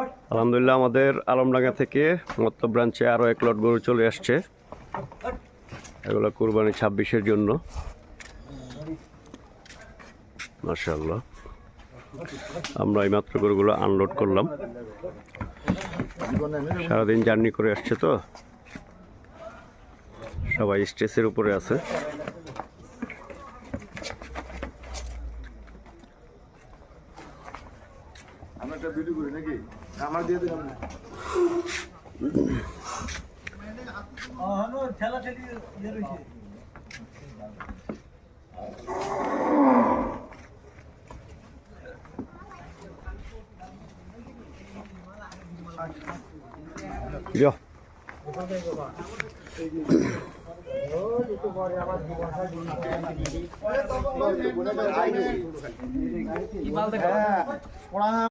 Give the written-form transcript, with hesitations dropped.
আলহামদুলিল্লাহ আমাদের আলমডাঙ্গা থেকে মত্ত ব্রাঞ্চে আরও 1 লট গরু চলে আসছে। এগুলো কুরবানি 26-এর জন্য। মাশাআল্লাহ, আমরা এইমাত্র গরুগুলো আনলোড করলাম। সারাদিন জার্নি করে আসছে তো সবাই স্ট্রেসের উপরে আছে। আমরা একটা ভিডিও করি নাকি? আমার দিয়ে দিলাম না। হানো ঠেলা ঠেলি ইয়ে রইছে। যাও কি মাল দেখা?